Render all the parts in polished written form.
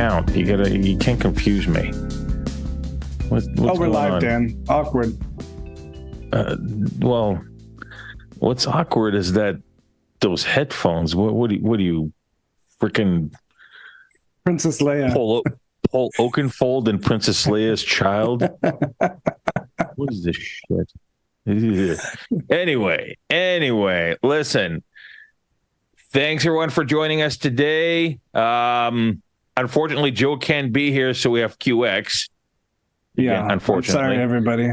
account. You can't confuse me. What's we're live, on? Dan. Awkward. Well, what's awkward is that those headphones. What do you freaking Princess Leia? Paul Oakenfold and Princess Leia's child? What is this shit? Anyway, listen. Thanks everyone for joining us today. Unfortunately, Joe can't be here, so we have QX. Yeah, unfortunately. I'm sorry, everybody.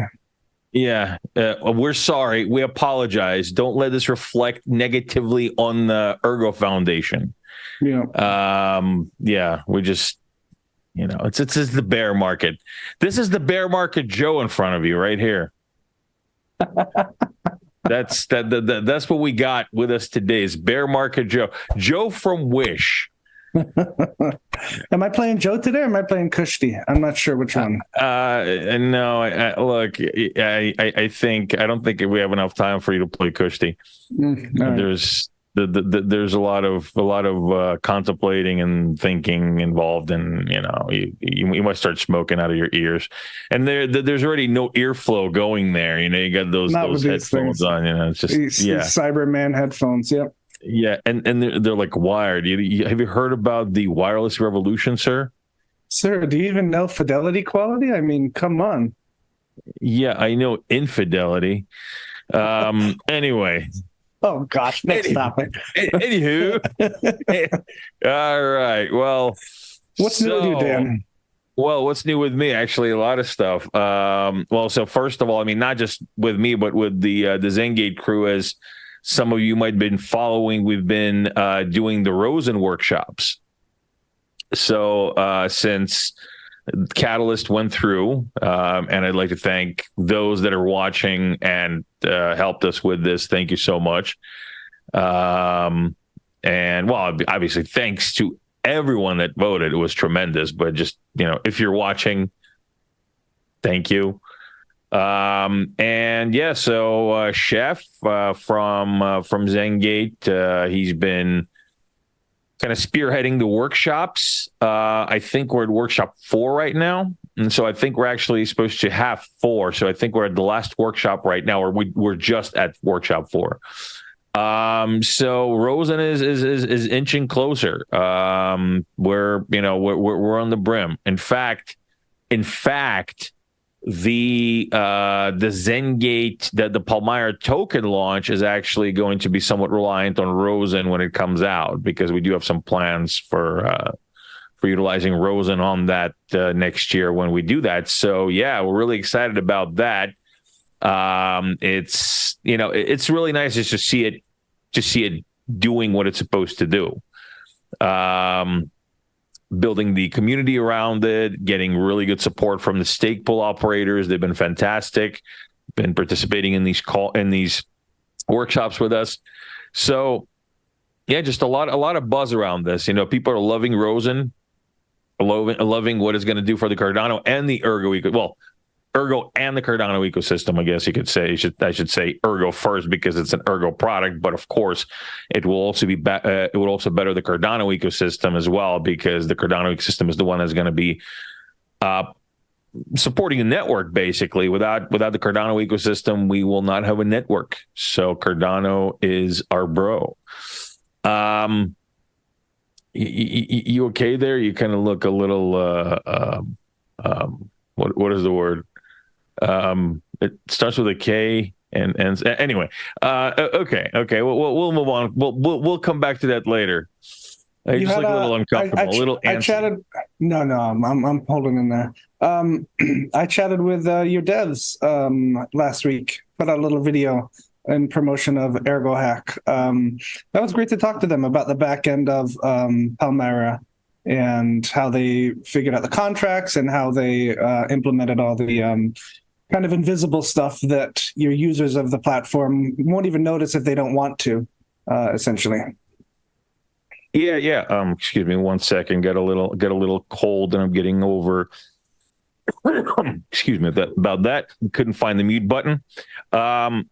Yeah, we're sorry. We apologize. Don't let this reflect negatively on the Ergo Foundation. Yeah. We just, it's the bear market. This is the bear market Joe in front of you right here. That's what we got with us today is bear market Joe from Wish. Am I playing Joe today or am I playing Kushti? I'm not sure which one. No, look, I don't think we have enough time for you to play Kushti. Right. There's a lot of contemplating and thinking involved, and you might start smoking out of your ears, and there's already no airflow going there. You got those headphones on. It's just these Cyberman headphones. Yep. Yeah, and they're like wired. Have you heard about the wireless revolution, sir? Sir, do you even know fidelity quality? I mean, come on. Yeah, I know infidelity. Anyway. Oh gosh, next topic. Anywho. All right. Well, what's new with you, Dan? Well, what's new with me? Actually, a lot of stuff. So first of all, I mean, not just with me, but with the Zengate crew, as some of you might have been following, we've been doing the Rosen workshops. So since Catalyst went through, and I'd like to thank those that are watching and helped us with this. Thank you so much. And well, obviously, thanks to everyone that voted. It was tremendous. But just, if you're watching, thank you. And yeah, so Chef from Zengate, he's been kind of spearheading the workshops. I think we're at workshop 4 right now. And so I think we're actually supposed to have 4. So I think we're at the last workshop right now, or we're just at workshop 4. So Rosen is inching closer. We're on the brim. In fact, the Zengate, the Palmyra token launch is actually going to be somewhat reliant on Rosen when it comes out, because we do have some plans for utilizing Rosen on that next year when we do that. So yeah, we're really excited about that. It's really nice just to see it doing what it's supposed to do. Building the community around it, getting really good support from the stake pool operators. They've been fantastic, been participating in these workshops with us. So yeah, just a lot of buzz around this. People are loving Rosen, loving what it's going to do for the Cardano and the Ergo Ergo and the Cardano ecosystem, I guess you could say. I should say Ergo first because it's an Ergo product, but of course, it will also be it will also better the Cardano ecosystem as well, because the Cardano ecosystem is the one that's going to be supporting the network. Basically, without the Cardano ecosystem, we will not have a network. So Cardano is our bro. You okay there? You kind of look a little what is the word? It starts with a K and anyway. Okay. We'll move on. We'll come back to that later. I just look a little uncomfortable, a little antsy. I chatted. No, I'm holding in there. I chatted with your devs last week. Put out a little video in promotion of Ergo Hack. That was great to talk to them about the back end of Palmyra and how they figured out the contracts and how they implemented all the kind of invisible stuff that your users of the platform won't even notice if they don't want to, essentially. Yeah. Excuse me 1 second. Got a little cold, and I'm getting over. Excuse me about that. Couldn't find the mute button. Well,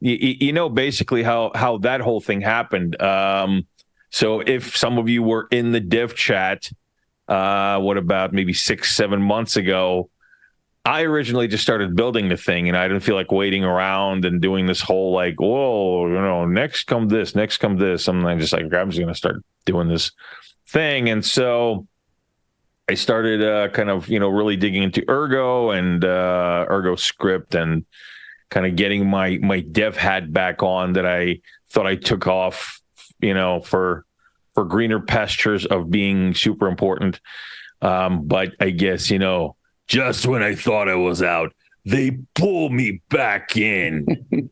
basically how that whole thing happened. So if some of you were in the div chat, what about maybe 6-7 months ago, I originally just started building the thing, and I didn't feel like waiting around and doing this whole like, whoa, next come this. I'm just like, I'm just going to start doing this thing. And so I started kind of, really digging into Ergo and Ergo script and kind of getting my dev hat back on that I thought I took off, for greener pastures of being super important. But I guess, just when I thought I was out, they pull me back in.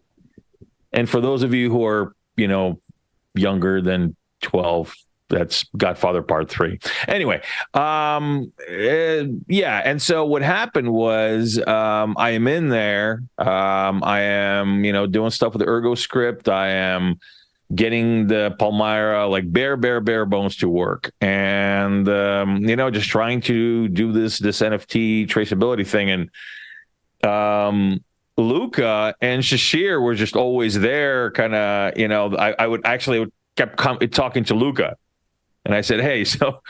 And for those of you who are, younger than 12, that's Godfather Part 3. Anyway, yeah. And so what happened was I am in there. I am, doing stuff with the Ergo script. I am getting the Palmyra like bare bones to work, and just trying to do this NFT traceability thing. And Luca and Shashir were just always there, kind of. I would kept talking to Luca, and I said, "Hey, so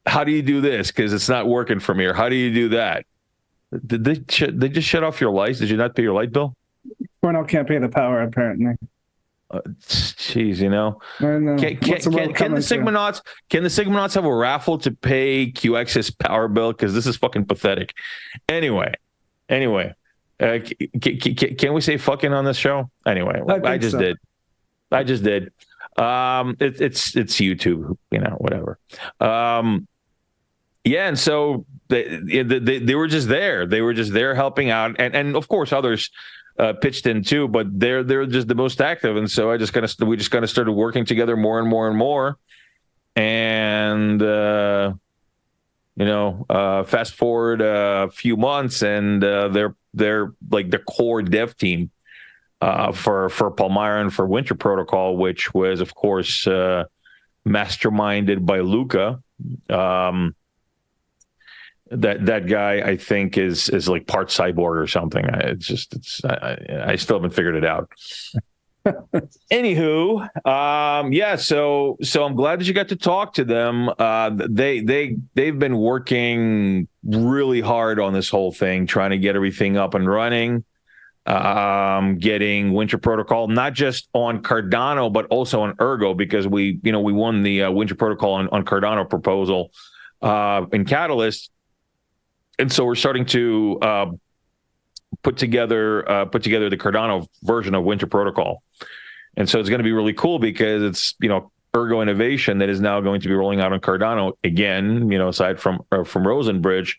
how do you do this? Because it's not working for me. Or how do you do that? Did they just shut off your lights? Did you not pay your light bill? Cornell can't pay the power, apparently." Jeez, I know. Can the Sigmanauts have a raffle to pay QX's power bill? Because this is fucking pathetic. Anyway, can we say fucking on this show? Anyway, I just did. It's YouTube, whatever. Yeah, and so they were just there. They were just there helping out, and of course others pitched in too, but they're just the most active. And so we just kind of started working together more and more. And fast forward a few months, and they're like the core dev team for Palmyra and for Winter Protocol, which was of course masterminded by Luca. That guy, I think, is like part cyborg or something. I still haven't figured it out. Anywho, yeah. So I'm glad that you got to talk to them. They've been working really hard on this whole thing, trying to get everything up and running. Getting Winter Protocol not just on Cardano but also on Ergo, because we won the Winter Protocol on Cardano proposal in Catalyst. And so we're starting to put together the Cardano version of Winter Protocol, and so it's going to be really cool because it's Ergo innovation that is now going to be rolling out on Cardano again. Aside from Rosenbridge,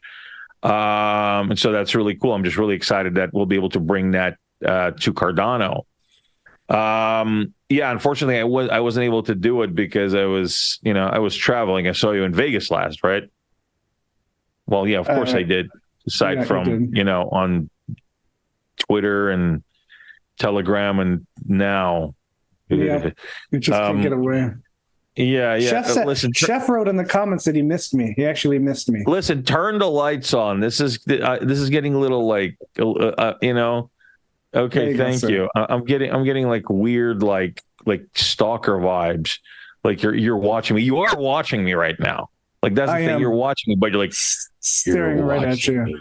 and so that's really cool. I'm just really excited that we'll be able to bring that to Cardano. Yeah, unfortunately, I wasn't able to do it because I was traveling. I saw you in Vegas last, right? Well, yeah, of course I did. Aside from, on Twitter and Telegram and now. Yeah, you just can't get away. Yeah. Chef wrote in the comments that he missed me. He actually missed me. Listen, turn the lights on. This is getting a little like, Okay, thank you. I'm getting like weird, like stalker vibes. Like you're watching me. You are watching me right now. Like that's the thing. You're watching me, but you're like staring right at you. Me.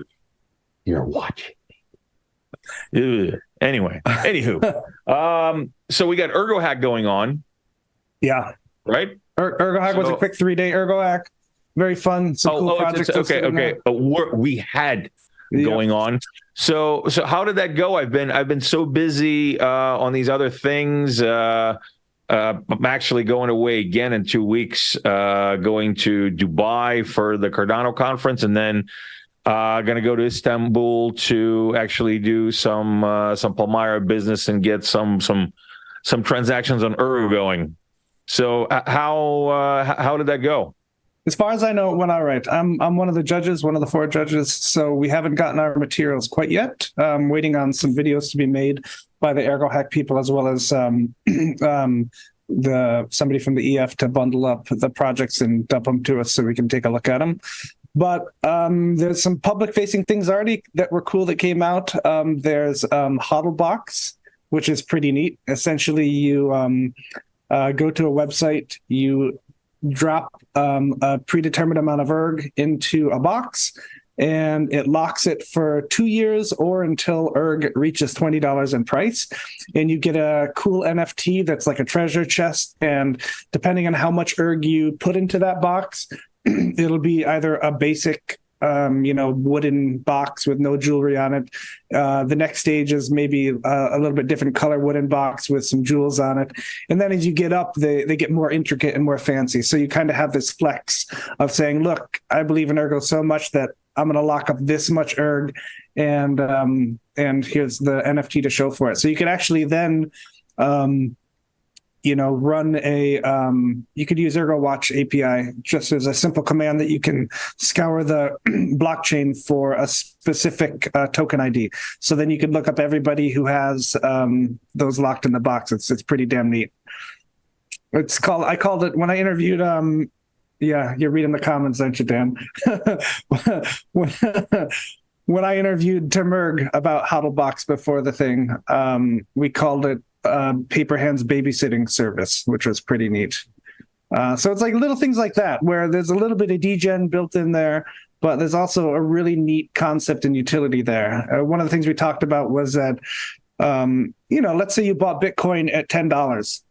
You're watching me. Anyway, anywho, so we got Ergo Hack going on. Yeah. Right. Ergo Hack was a quick 3-day Ergo Hack. Very fun. Some cool projects. Okay. We had going on. So how did that go? I've been so busy on these other things. I'm actually going away again in 2 weeks, going to Dubai for the Cardano conference, and then going to go to Istanbul to actually do some Palmyra business and get some transactions on Ergo going. So how did that go? As far as I know, it went all right. I'm one of the judges, one of the 4 judges, so we haven't gotten our materials quite yet. I'm waiting on some videos to be made by the Ergo Hack people, as well as somebody from the EF to bundle up the projects and dump them to us so we can take a look at them. But there's some public-facing things already that were cool that came out. There's HODLbox, which is pretty neat. Essentially, you go to a website, you drop a predetermined amount of erg into a box, and it locks it for 2 years or until erg reaches $20 in price. And you get a cool NFT that's like a treasure chest. And depending on how much erg you put into that box, it'll be either a basic wooden box with no jewelry on it. The next stage is maybe a little bit different color wooden box with some jewels on it. And then as you get up, they get more intricate and more fancy. So you kind of have this flex of saying, look, I believe in Ergo so much that I'm going to lock up this much erg, and here's the NFT to show for it. So you could actually then run you could use Ergo Watch API just as a simple command that you can scour the blockchain for a specific token ID. So then you could look up everybody who has those locked in the box. It's pretty damn neat. I called it when I interviewed, yeah, you're reading the comments, aren't you, Dan? When I interviewed Timurg about HODLBox before the thing, we called it Paper Hands Babysitting Service, which was pretty neat. So it's like little things like that, where there's a little bit of degen built in there, but there's also a really neat concept and utility there. One of the things we talked about was that, let's say you bought Bitcoin at $10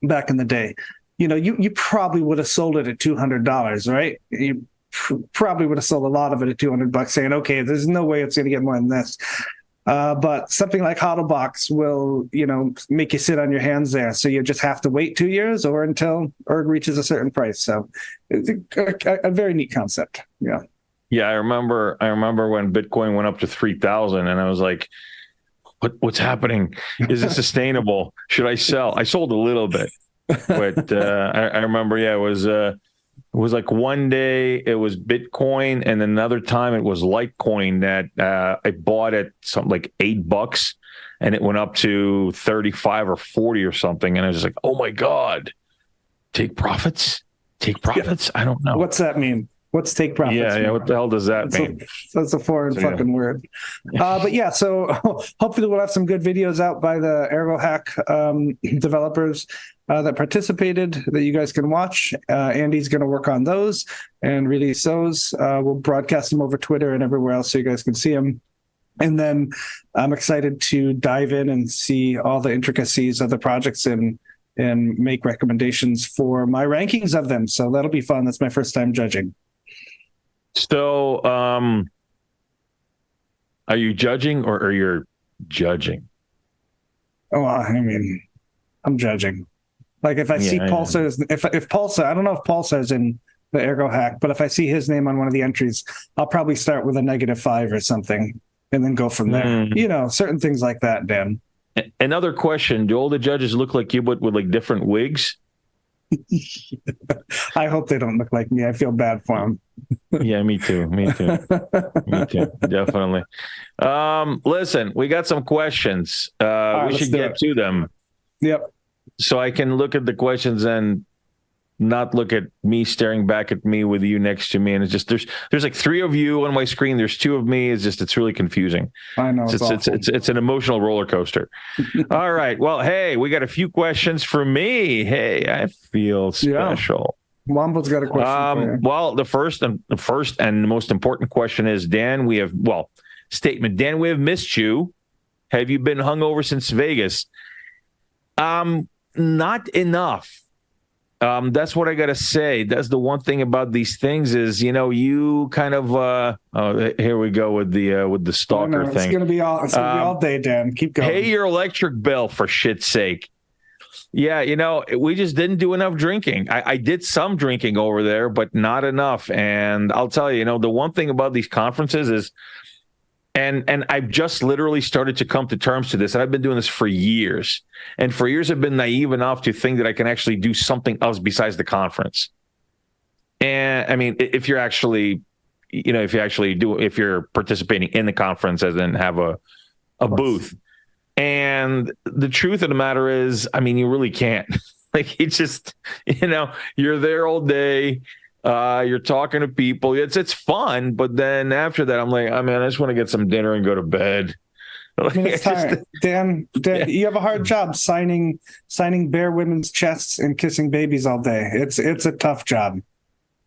back in the day. You probably would have sold it at $200, right? You probably would have sold a lot of it at $200, saying, okay, there's no way it's going to get more than this. But something like HODLBox will, make you sit on your hands there. So you just have to wait 2 years or until erg reaches a certain price. So it's a very neat concept. Yeah. Yeah, I remember when Bitcoin went up to 3,000, and I was like, what's happening? Is it sustainable? Should I sell? I sold a little bit. But I remember, it was like one day it was Bitcoin, and another time it was Litecoin that I bought at something like $8, and it went up to 35 or 40 or something, and I was just like, oh my God, take profits? Yeah. I don't know. What's that mean? What's take profits? Yeah. What the hell does that mean? That's a foreign fucking word. But yeah, so hopefully we'll have some good videos out by the Ergo Hack developers that participated that you guys can watch. Andy's going to work on those and release those. We'll broadcast them over Twitter and everywhere else so you guys can see them. And then I'm excited to dive in and see all the intricacies of the projects and make recommendations for my rankings of them. So that'll be fun. That's my first time judging. So, are you judging or are you judging? Oh, I mean, I'm judging. Like if I see Pulsar's, if Pulsar, I don't know if Pulsar's in the Ergo Hack, but if I see his name on one of the entries, I'll probably start with a -5 or something and then go from there. Certain things like that, Dan. Another question: do all the judges look like you, but with like different wigs? I hope they don't look like me. I feel bad for them. Yeah, me too. Definitely. Listen, we got some questions. We should get to them. Yep. So I can look at the questions and not look at me staring back at me with you next to me. And it's just, there's like 3 of you on my screen. There's 2 of me. It's really confusing. I know. It's an emotional roller coaster. All right. Well, hey, we got a few questions for me. Hey, I feel special. Yeah. Wombo's got a question for you. Well, the first and most important question is, Dan, we have missed you. Have you been hungover since Vegas? Not enough. That's what I got to say. That's the one thing about these things is, you kind of, here we go with the stalker thing. It's going to be all day, Dan. Keep going. Pay your electric bill for shit's sake. Yeah. We just didn't do enough drinking. I did some drinking over there, but not enough. And I'll tell you, the one thing about these conferences is, and I've just literally started to come to terms to this, and I've been doing this for years. And for years, I've been naive enough to think that I can actually do something else besides the conference. And I mean, if you're participating in the conference as in have a booth. And the truth of the matter is, I mean, you really can't. Like, it's just, you're there all day. You're talking to people. It's fun, but then after that, I'm like, I just want to get some dinner and go to bed. I mean, it's tiring. Dan, Yeah. you have a hard job signing bare women's chests and kissing babies all day. It's a tough job.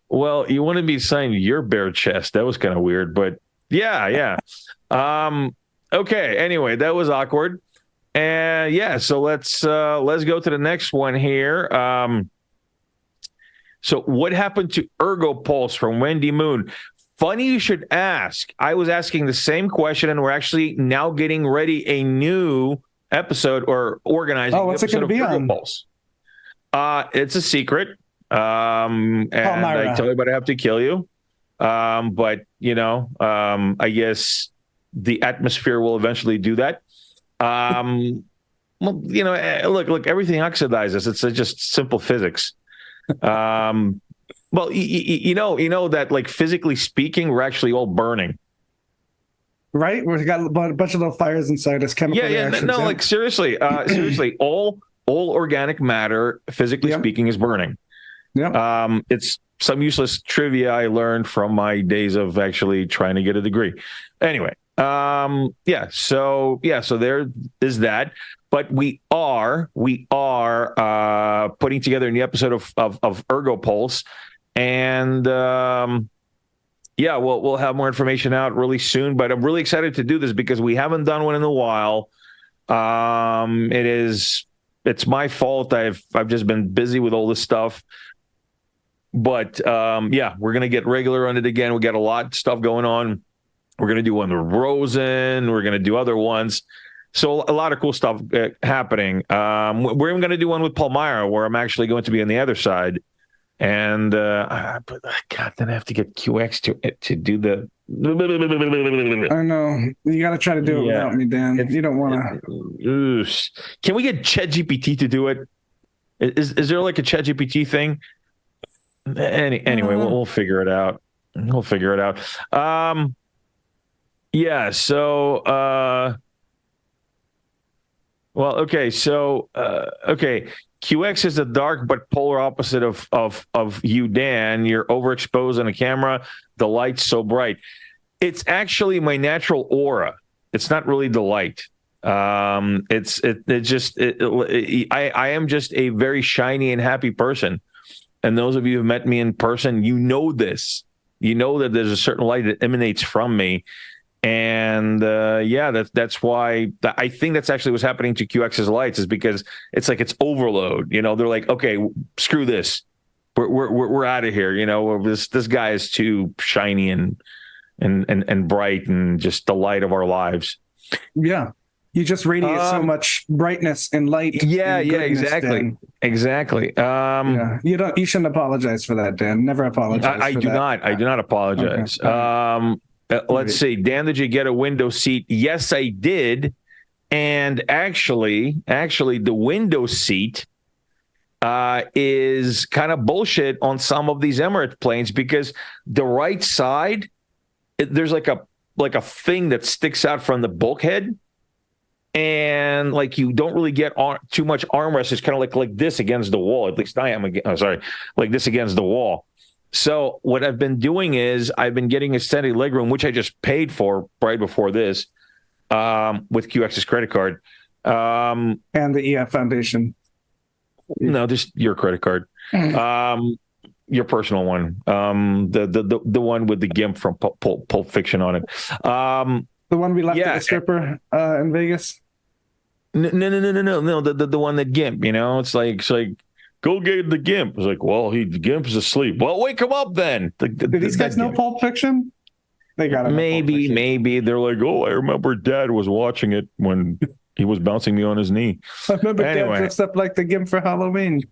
Well, you wanted me to sign your bare chest. That was kind of weird, but yeah. Okay. Anyway, that was awkward. And yeah, so let's go to the next one here. So what happened to Ergo Pulse from Wendy Moon? Funny you should ask. I was asking the same question, and we're actually now getting ready a new episode or organizing. Oh, what's it going to be on? Pulse. It's a secret. And I tell everybody I have to kill you. But I guess the atmosphere will eventually do that. Well, look, everything oxidizes. It's just simple physics. Well, you know that, like, physically speaking, we're actually all burning. Right? We've got a bunch of little fires inside us, chemical reactions. No, like, seriously, all organic matter, physically speaking, is burning. Yeah. It's some useless trivia I learned from my days of actually trying to get a degree. Anyway, so there is that. But we are putting together a new episode of Ergo Pulse, and we'll have more information out really soon. But I'm really excited to do this because we haven't done one in a while. It's my fault. I've just been busy with all this stuff. But we're gonna get regular on it again. We got a lot of stuff going on. We're gonna do one with Rosen. We're gonna do other ones. So a lot of cool stuff happening. We're even going to do one with Palmyra, where I'm actually going to be on the other side. And but God, then I have to get QX to do the. I know, you got to try to do it without me, Dan. You don't want to. Can we get ChatGPT to do it? Is there like a ChatGPT thing? Anyway, we'll figure it out. So. Well, okay, so QX is the dark but polar opposite of you, Dan. You're overexposed on a camera. The light's so bright. It's actually my natural aura. It's not really the light. I am just a very shiny and happy person. And those of you who've met me in person, you know this. You know that there's a certain light that emanates from me. And that's why I think that's actually what's happening to QX's lights, is because it's like it's overload. They're like, okay, screw this, we're out of here. This guy is too shiny and bright and just the light of our lives. Yeah, you just radiate so much brightness and light. Exactly. You shouldn't apologize for that, Dan. Never apologize. I do not apologize. Okay. Let's see. Dan, did you get a window seat? Yes, I did. And actually, the window seat is kind of bullshit on some of these Emirates planes, because the right side, there's like a thing that sticks out from the bulkhead, and like you don't really get too much armrest. It's kind of like this against the wall. At least I am. Like this against the wall. So what I've been doing is I've been getting extended legroom, which I just paid for right before this, with QX's credit card. And the EF Foundation. No, just your credit card. Your personal one. The one with the GIMP from Pulp Fiction on it. The one we left at the stripper in Vegas? No. The one that GIMP, it's like go get the GIMP. It's like, well, GIMP is asleep. Well, wake him up then. Do these guys know Pulp Fiction? They got it. Maybe they're like, oh, I remember Dad was watching it when he was bouncing me on his knee. I remember Dad dressed up like the GIMP for Halloween.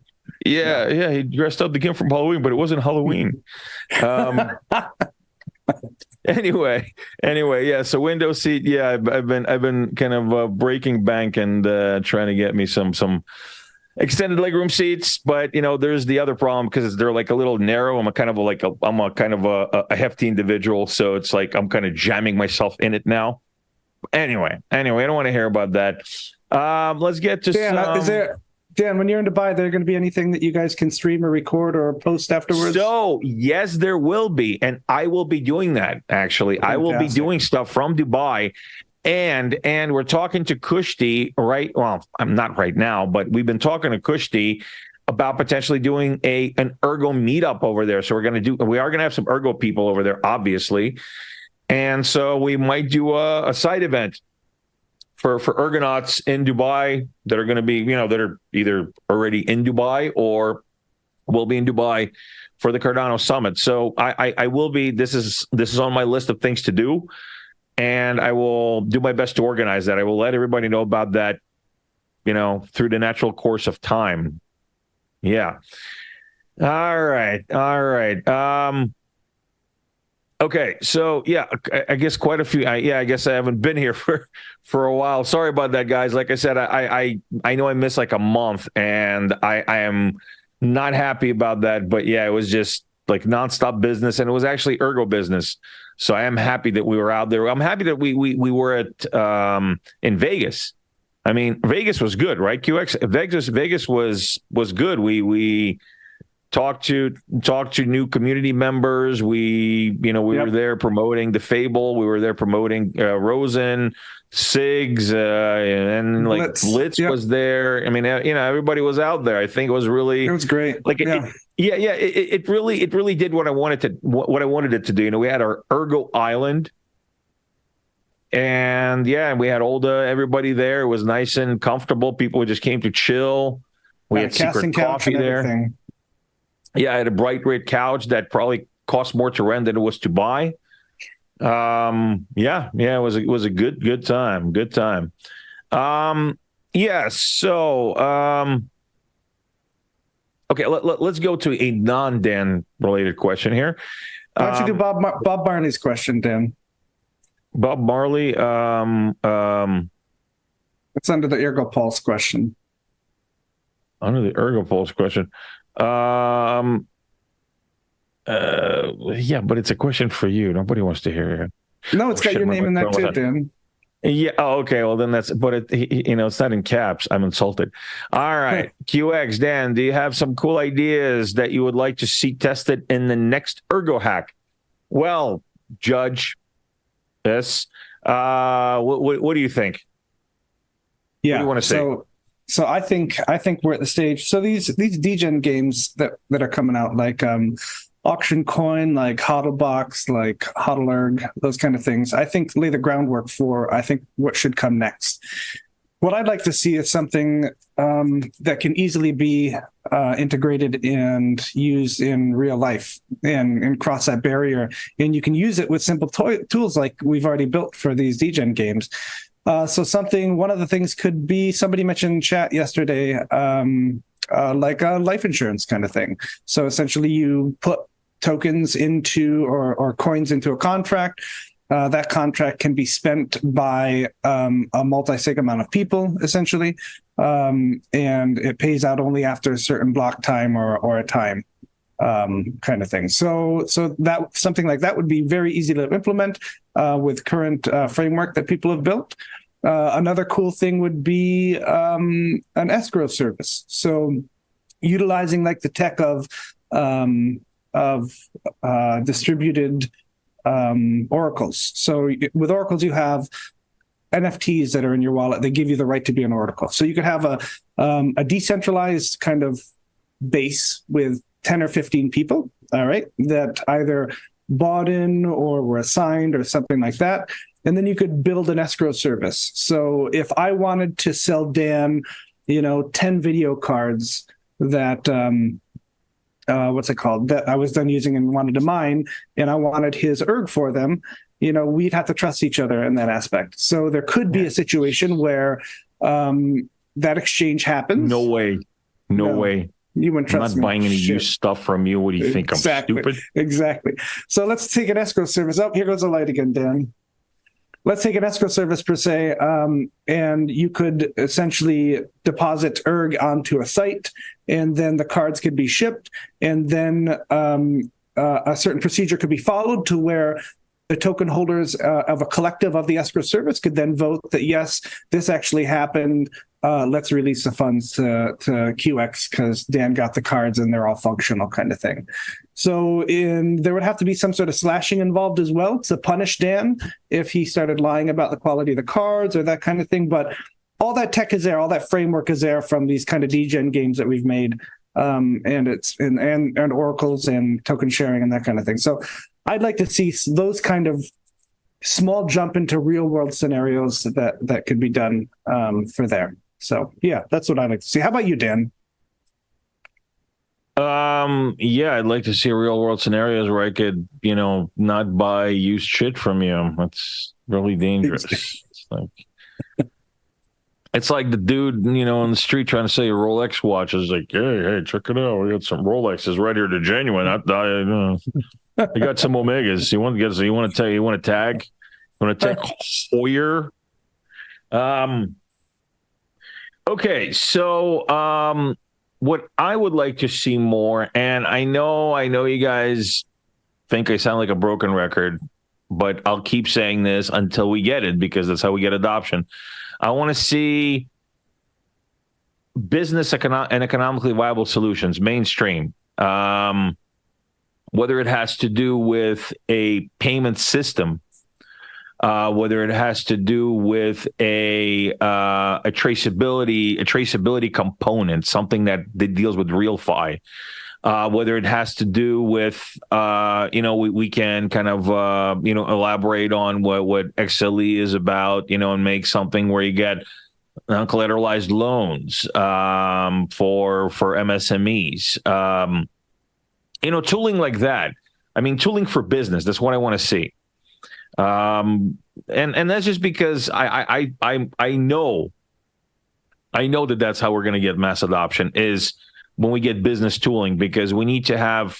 Yeah, he dressed up the GIMP from Halloween, but it wasn't Halloween. Anyway, yeah. So window seat, yeah. I've been kind of breaking bank and trying to get me some extended legroom seats, but there's the other problem, because they're like a little narrow. I'm a kind of a hefty individual, so it's like I'm kind of jamming myself in it now. Anyway, I don't want to hear about that. Let's get to Dan, when you're in Dubai, there going to be anything that you guys can stream or record or post afterwards? So yes, there will be, and I will be doing that. Actually, fantastic. I will be doing stuff from Dubai. And we're talking to Kushti, right? Well, I'm not right now, but we've been talking to Kushti about potentially doing an Ergo meetup over there. So we are gonna have some Ergo people over there, obviously. And so we might do a side event for Ergonauts in Dubai that are going to be, that are either already in Dubai or will be in Dubai for the Cardano Summit. So I will be. This is on my list of things to do, and I will do my best to organize that. I will let everybody know about that, through the natural course of time. Yeah. All right. Okay, so yeah, I guess quite a few. I guess I haven't been here for a while. Sorry about that, guys. Like I said, I know I missed like a month, and I am not happy about that. But yeah, it was just like nonstop business, and it was actually Ergo business. So I am happy that we were out there. I'm happy that we were at in Vegas. I mean, Vegas was good, right? QX Vegas was good. We talk to new community members. We were there promoting the Fable. We were there promoting Rosen, Sigs, and like Blitz was there. I mean, everybody was out there. I think it was great. Like, it really did what I wanted it to do. We had our Ergo Island, and we had everybody there. It was nice and comfortable. People just came to chill. We had secret coffee there. Yeah, I had a bright red couch that probably cost more to rent than it was to buy. It was a good time. Good time. Okay, let's go to a non-Dan related question here. Why don't you do Bob Marley's question, Dan? Bob Marley. It's under the Ergo Pulse question. Under the Ergo Pulse question. But it's a question for you. Nobody wants to hear it. No, it's got your name in that too, Dan. Yeah. Oh, okay. Well, then it's not in caps. I'm insulted. All right. QX, Dan, do you have some cool ideas that you would like to see tested in the next Ergo hack? Well, Judge, yes. What do you think? Yeah. What do you want to say? So I think we're at the stage. So these degen games that are coming out, like Auction Coin, like HODLBox, like HODLerg, those kind of things, I think lay the groundwork for what should come next. What I'd like to see is something that can easily be integrated and used in real life and cross that barrier. And you can use it with simple tools like we've already built for these degen games. So one of the things could be, somebody mentioned in chat yesterday, like a life insurance kind of thing. So essentially you put tokens into or coins into a contract. That contract can be spent by a multi-sig amount of people, essentially. And it pays out only after a certain block time or a time. Kind of thing. So that something like that would be very easy to implement with current framework that people have built. Another cool thing would be an escrow service. So utilizing like the tech of distributed oracles. So with oracles, you have NFTs that are in your wallet. They give you the right to be an oracle. So you could have a decentralized kind of base with 10 or 15 people, all right, that either bought in or were assigned or something like that. And then you could build an escrow service. So if I wanted to sell Dan, 10 video cards that, what's it called, that I was done using and wanted to mine, and I wanted his ERG for them, we'd have to trust each other in that aspect. So there could be a situation where that exchange happens. No way. No way. You wouldn't trust me. I'm not buying any used stuff from you. What do you think? Exactly. I'm stupid? Exactly. So let's take an escrow service. Oh, here goes the light again, Dan. Let's take an escrow service per se, and you could essentially deposit ERG onto a site, and then the cards could be shipped, and then a certain procedure could be followed to where the token holders of a collective of the escrow service could then vote that, yes, this actually happened. Let's release the funds to QX because Dan got the cards and they're all functional kind of thing. So there would have to be some sort of slashing involved as well to punish Dan if he started lying about the quality of the cards or that kind of thing. But all that tech is there, all that framework is there from these kind of degen games that we've made, and oracles and token sharing and that kind of thing. So I'd like to see those kind of small jump into real world scenarios that could be done for there. So yeah, that's what I'd like to see. How about you, Dan? Yeah, I'd like to see real world scenarios where I could, not buy used shit from you. That's really dangerous. It's like the dude, on the street trying to sell you Rolex watches. Like, hey, check it out. We got some Rolexes right here. They're genuine. I got some Omegas. You want to tag? You want to tag Hoyer? Okay, so what I would like to see more, and I know you guys think I sound like a broken record, but I'll keep saying this until we get it, because that's how we get adoption. I want to see business and economically viable solutions mainstream, whether it has to do with a payment system, whether it has to do with a traceability component, something that deals with real-fi, whether it has to do with we can kind of elaborate on what XLE is about, and make something where you get uncollateralized loans for MSMEs, tooling like that. I mean, tooling for business. That's what I want to see. And that's just because I know that's how we're going to get mass adoption, is when we get business tooling, because we need to have,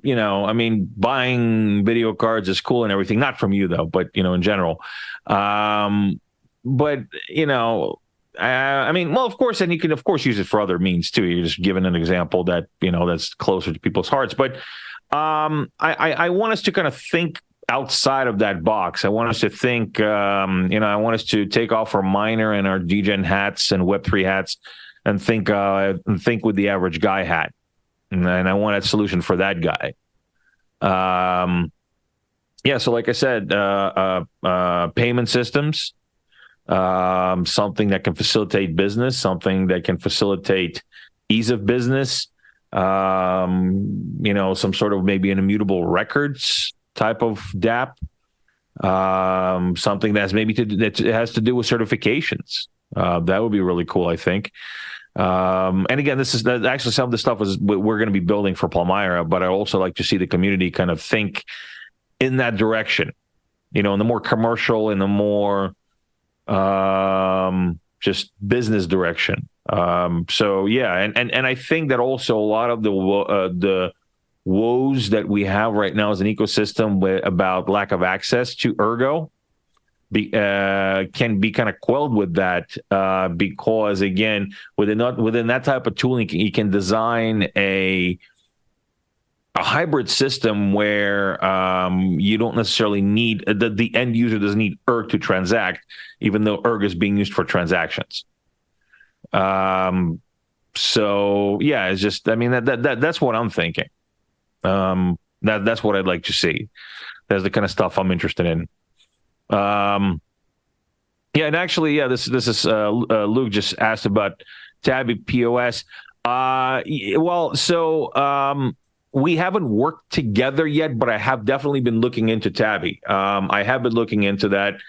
buying video cards is cool and everything, not from you though, but, in general. Well, of course, and you can, of course, use it for other means too. You're just giving an example that, that's closer to people's hearts. But I want us to kind of think outside of that box. I want us to think, I want us to take off our miner and our degen hats and Web3 hats and think with the average guy hat. And I want a solution for that guy. So like I said, payment systems, something that can facilitate business, something that can facilitate ease of business, some sort of maybe an immutable records type of DApp, something that has to do with certifications. That would be really cool, I think. And again, actually some of the stuff is we're going to be building for Palmyra, but I also like to see the community kind of think in that direction, in the more commercial, in the more just business direction. So yeah, and I think that also a lot of the woes that we have right now as an ecosystem about lack of access to Ergo can be kind of quelled with that, because again, within that type of tooling, you can design a hybrid system where you don't necessarily need the end user doesn't need Erg to transact, even though Erg is being used for transactions. So yeah, it's just, that's what I'm thinking. That's what I'd like to see. That's the kind of stuff I'm interested in. And actually, this is Luke just asked about Tabby POS. We haven't worked together yet, but I have definitely been looking into Tabby. I have been looking into that.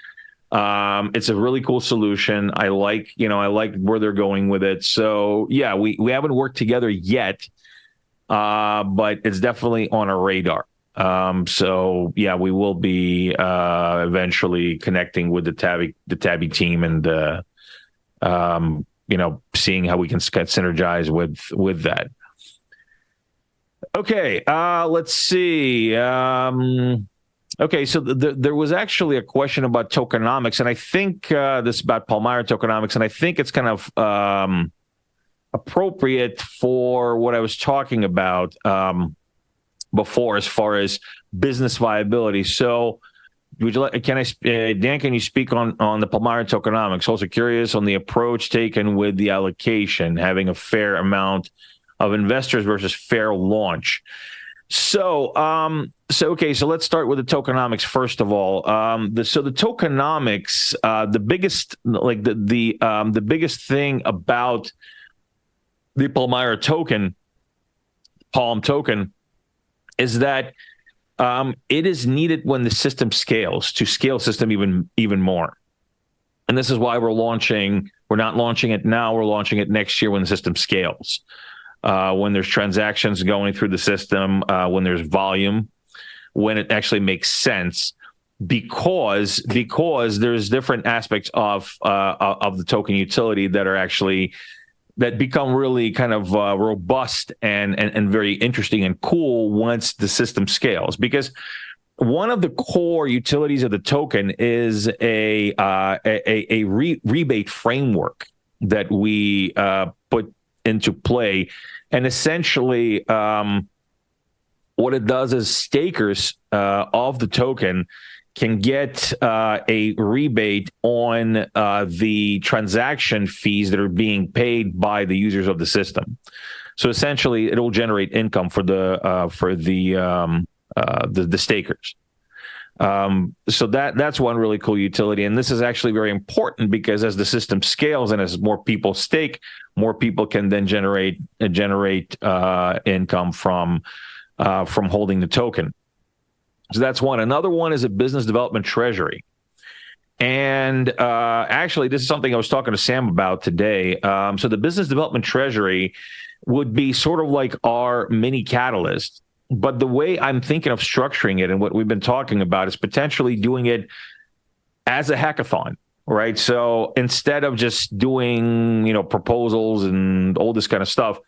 It's a really cool solution. I like where they're going with it. So yeah, we haven't worked together yet, but it's definitely on our radar. So yeah, we will be eventually connecting with the Tabby team and seeing how we can synergize with that. Okay, let's see. Okay, so there was actually a question about tokenomics, and I think this is about Palmyra tokenomics, and I think it's kind of appropriate for what I was talking about before, as far as business viability. So, would you like? Dan? Can you speak on the Palmyra tokenomics? Also curious on the approach taken with the allocation, having a fair amount of investors versus fair launch. So let's start with the tokenomics first of all. The tokenomics, the biggest the biggest thing about the Palmyra token, Palm token, is that it is needed when the system scales to scale system even more. And this is why we're not launching it now. We're launching it next year when the system scales. When there's transactions going through the system, when there's volume, when it actually makes sense, because there's different aspects of the token utility that become really kind of robust and very interesting and cool once the system scales. Because one of the core utilities of the token is a rebate framework that we put into play. And essentially, what it does is stakers of the token can get a rebate on the transaction fees that are being paid by the users of the system. So essentially, it will generate income for the stakers. So that's one really cool utility, and this is actually very important because as the system scales and as more people stake, more people can then generate income from holding the token. So that's one. Another one is a business development treasury, and actually, this is something I was talking to Sam about today. So the business development treasury would be sort of like our mini catalyst. But the way I'm thinking of structuring it and what we've been talking about is potentially doing it as a hackathon, right? So instead of just doing, proposals and all this kind of stuff,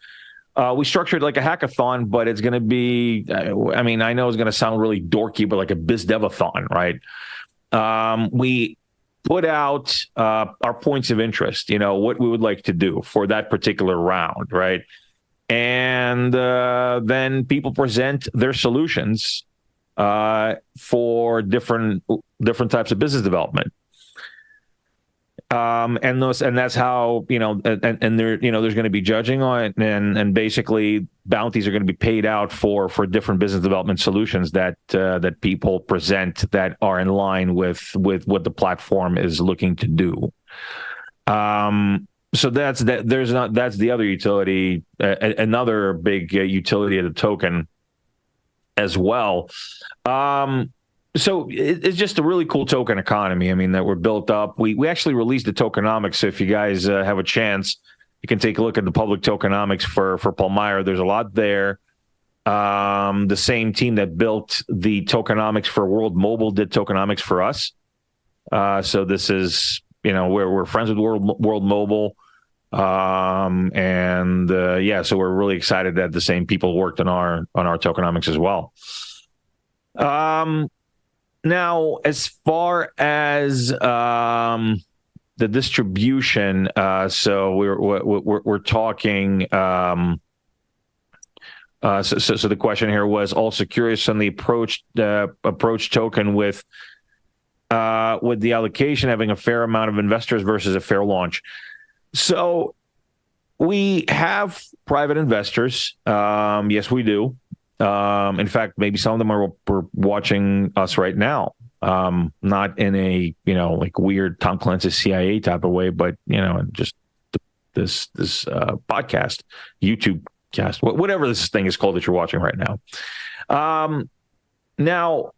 we structured like a hackathon, but it's going to be, I know it's going to sound really dorky, but like a biz devathon, right? We put out our points of interest, what we would like to do for that particular round, right? And then people present their solutions for different types of business development. And that's how, and there, there's going to be judging on it, and basically bounties are going to be paid out for different business development solutions that people present that are in line with what the platform is looking to do. So that's the other utility, another big utility of the token as well. So it's just a really cool token economy. That we're built up. We actually released the tokenomics. So if you guys have a chance, you can take a look at the public tokenomics for Palmyra. There's a lot there. The same team that built the tokenomics for World Mobile did tokenomics for us. So this is, we're friends with World Mobile. So we're really excited that the same people worked on our tokenomics as well. Now, as far as the distribution, so we're talking. So the question here was also curious on the approach token with the allocation having a fair amount of investors versus a fair launch. So we have private investors. Yes, we do. In fact, maybe some of them are watching us right now. Not in a, like weird Tom Clancy's CIA type of way, but, just this podcast, YouTube cast, whatever this thing is called that you're watching right now. Now,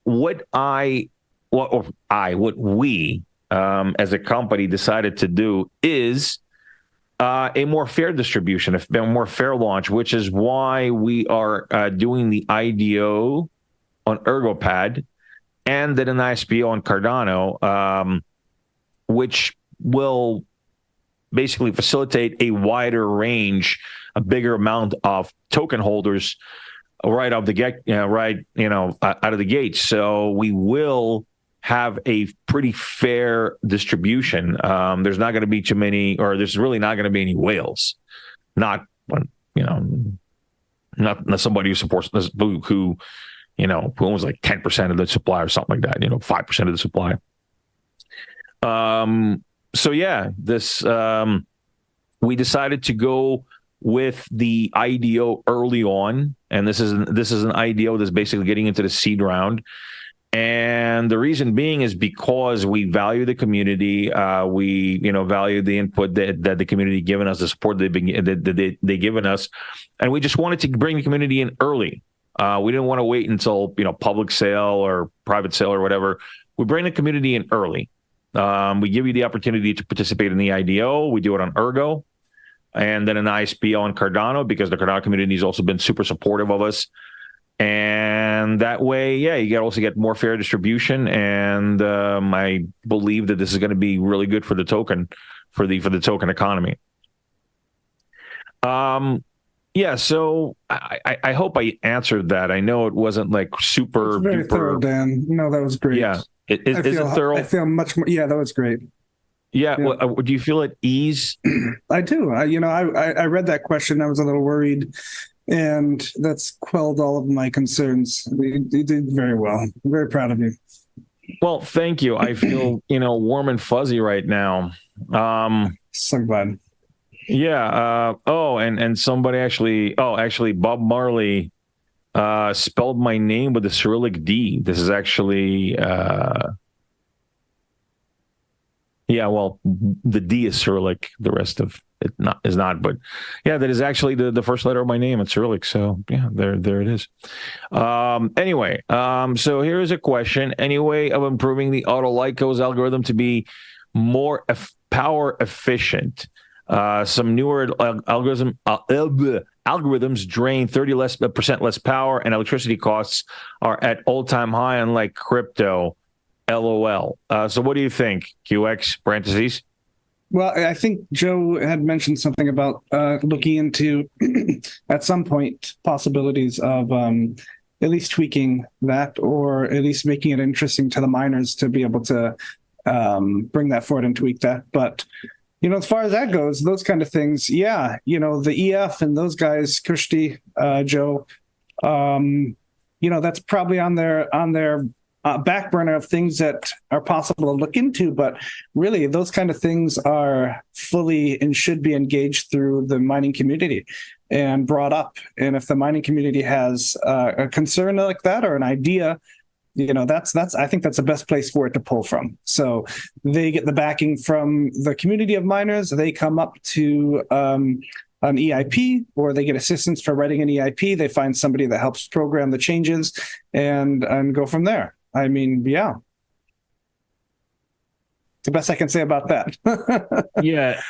what we as a company decided to do is a more fair distribution, a more fair launch, which is why we are doing the IDO on ErgoPad and then an ISPO on Cardano, which will basically facilitate a wider range, a bigger amount of token holders right out of the gate. So we will have a pretty fair distribution. There's not going to be too many, or there's really not going to be any whales. Not somebody who supports this, who owns like 10% of the supply or something like that. 5% of the supply. So yeah, this we decided to go with the IDO early on, and this is an IDO that's basically getting into the seed round. And the reason being is because we value the community. We, value the input that the community given us, the support they given us, and we just wanted to bring the community in early. We didn't want to wait until public sale or private sale or whatever. We bring the community in early. We give you the opportunity to participate in the IDO. We do it on Ergo, and then an ISPO on Cardano, because the Cardano community has also been super supportive of us. And that way, you also get more fair distribution. And I believe that this is going to be really good for the token, for the token economy. So I hope I answered that. I know it wasn't like super. It's very duper thorough, Dan. No, that was great. Yeah, is it thorough? I feel much more. Yeah, that was great. Yeah. Well, do you feel at ease? I do. I read that question. I was a little worried, and that's quelled all of my concerns. You did very well. I'm very proud of you. Well, thank you. I feel, warm and fuzzy right now. So glad. Yeah. And somebody actually, Bob Marley spelled my name with a Cyrillic D. This is actually, the D is Cyrillic. The rest of it is not. But yeah, that is actually the first letter of my name. It's Cyrillic. So yeah, there it is. Anyway, so here's a question. Any way of improving the Autolycos algorithm to be more power efficient? Some newer algorithms drain 30% less power, and electricity costs are at all-time high, unlike crypto. LOL. So what do you think, QX parentheses? Well, I think Joe had mentioned something about looking into, at some point, possibilities of at least tweaking that, or at least making it interesting to the miners to be able to bring that forward and tweak that. But, as far as that goes, those kind of things, the EF and those guys, Kushti, Joe, that's probably on their back burner of things that are possible to look into, but really those kind of things are fully and should be engaged through the mining community and brought up. And if the mining community has a concern like that or an idea, that's I think that's the best place for it to pull from. So they get the backing from the community of miners. They come up to an EIP, or they get assistance for writing an EIP. They find somebody that helps program the changes and go from there. I mean, yeah. The best I can say about that. Yeah.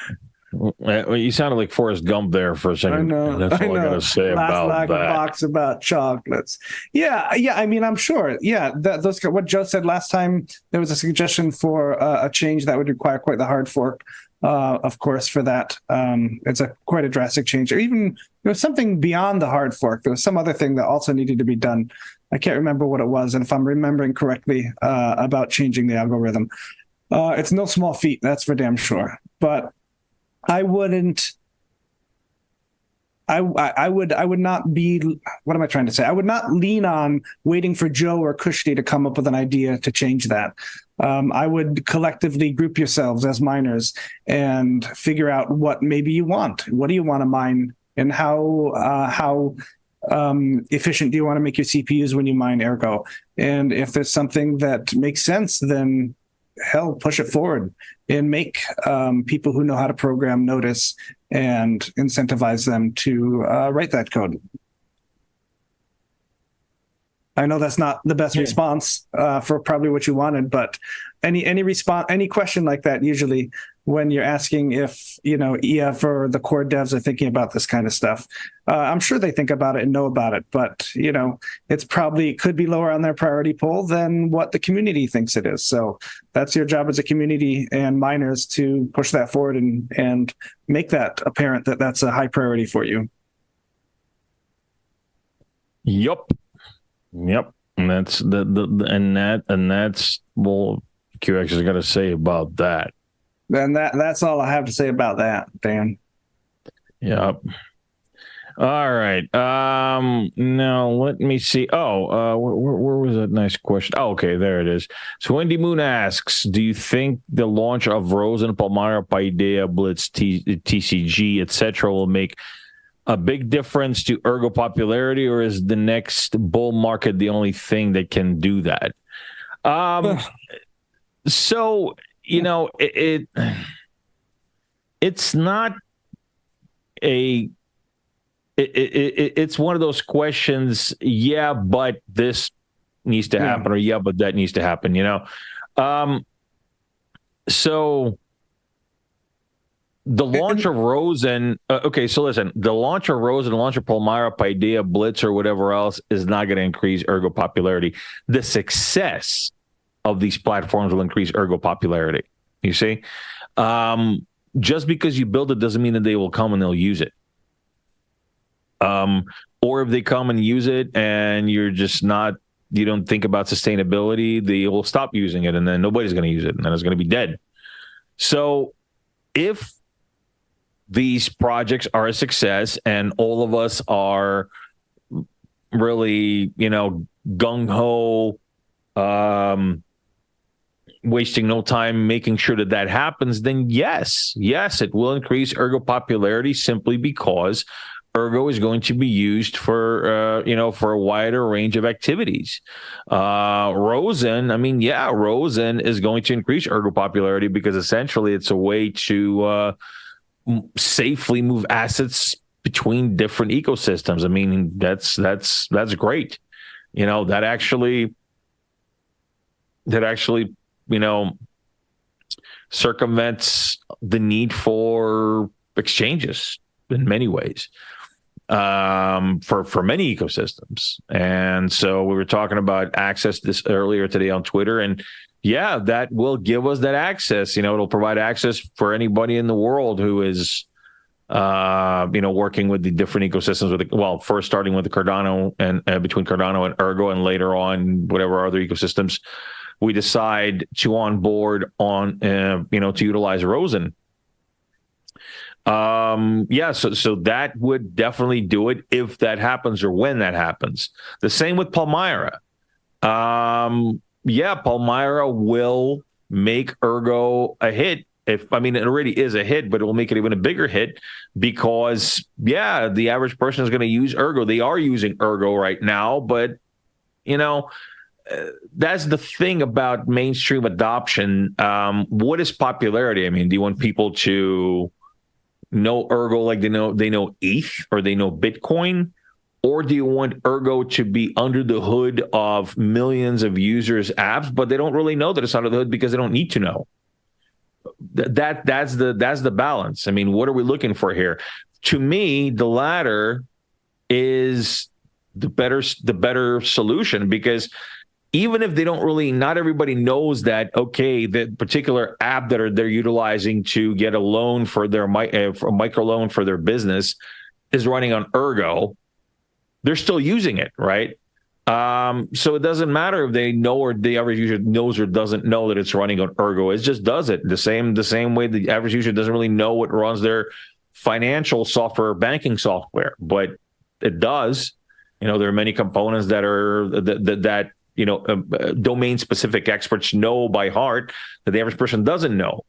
Well, you sounded like Forrest Gump there for a second. I know. That's all I got to say about that. Box about chocolates. Yeah. I mean, I'm sure. Yeah. Those what Joe said last time, there was a suggestion for a change that would require quite the hard fork. Of course, for that, it's quite a drastic change. Or even there was something beyond the hard fork. There was some other thing that also needed to be done. I can't remember what it was, and if I'm remembering correctly, about changing the algorithm, it's no small feat. That's for damn sure. But I wouldn't. I would not be. What am I trying to say? I would not lean on waiting for Joe or Kushti to come up with an idea to change that. I would collectively group yourselves as miners and figure out what maybe you want. What do you want to mine, and how efficient do you want to make your CPUs when you mine Ergo? And if there's something that makes sense, then hell, push it forward and make people who know how to program notice and incentivize them to write that code. I know that's not the best response for probably what you wanted, but any question like that, usually when you're asking if EF or the core devs are thinking about this kind of stuff, I'm sure they think about it and know about it, but it's probably could be lower on their priority poll than what the community thinks it is. So that's your job as a community and miners to push that forward and make that apparent that that's a high priority for you. Yep. And that's that's well, QX is going to say about that. And that's all I have to say about that, Dan. Yep. All right. Now let me see. Where was that nice question? Oh, okay, there it is. So Wendy Moon asks, do you think the launch of Rosen, Palmyra, Paideia, Blitz, TCG, etc., will make a big difference to Ergo popularity, or is the next bull market the only thing that can do that? So, it's not a it's one of those questions. Yeah, but this needs to happen, or yeah, but that needs to happen. So the launch of Rosen. Okay, so listen, the launch of Rosen, the launch of Palmyra, Paideia, Blitz, or whatever else is not going to increase Ergo popularity. The success of these platforms will increase Ergo popularity. You see, just because you build it doesn't mean that they will come and they'll use it. Or if they come and use it and you don't think about sustainability, they will stop using it, and then nobody's going to use it, and then it's going to be dead. So if these projects are a success and all of us are really, gung-ho, wasting no time making sure that happens, then yes, it will increase Ergo popularity simply because Ergo is going to be used for a wider range of activities. Rosen is going to increase Ergo popularity because essentially it's a way to safely move assets between different ecosystems. I mean, that's great. That actually circumvents the need for exchanges in many ways. For many ecosystems. And so we were talking about access this earlier today on Twitter, and yeah, that will give us that access. It'll provide access for anybody in the world who is working with the different ecosystems first starting with the Cardano and between Cardano and Ergo, and later on whatever other ecosystems we decide to onboard on to utilize Rosen. So that would definitely do it if that happens or when that happens. The same with Palmyra. Palmyra will make Ergo a hit. It already is a hit, but it will make it even a bigger hit because, the average person is going to use Ergo. They are using Ergo right now, but, that's the thing about mainstream adoption. What is popularity? I mean, do you want people to know Ergo like they know ETH or they know Bitcoin? Or do you want Ergo to be under the hood of millions of users' apps, but they don't really know that it's under the hood because they don't need to know? That's the balance. I mean, what are we looking for here? To me, the latter is the better solution, because even if they don't really, not everybody knows that, okay, the particular app that they're utilizing to get a loan for their micro loan for their business is running on Ergo, they're still using it, right? So it doesn't matter if they know or the average user knows or doesn't know that it's running on Ergo. It just does it the same way the average user doesn't really know what runs their financial software or banking software, but it does. There are many components that are that domain specific experts know by heart that the average person doesn't know.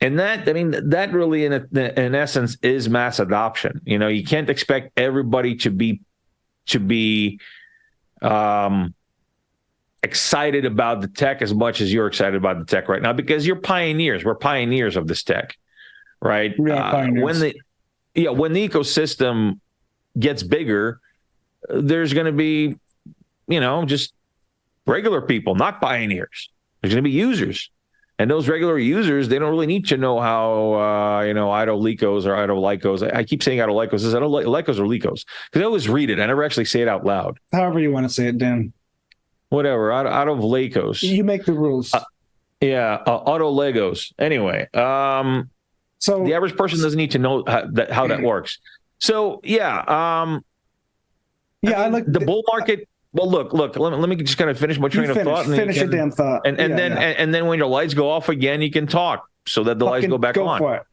And that really in essence is mass adoption. You can't expect everybody to be excited about the tech as much as you're excited about the tech right now, because you're pioneers. We're pioneers of this tech, right? We are pioneers. When the ecosystem gets bigger, there's going to be, just regular people, not pioneers. There's going to be users. And those regular users, they don't really need to know how, Idolicos or Idolicos. I keep saying Idolicos. Is Idolicos or Licos? Because I always read it. I never actually say it out loud. However you want to say it, Dan. Whatever. Out of Lacos. You make the rules. Auto Legos. Anyway, so the average person doesn't need to know how that works. So, I like the bull market. Well, look. Let me just kind of finish my train of thought. Finish your damn thought. And then when your lights go off again, you can talk so that the lights go back on. For it.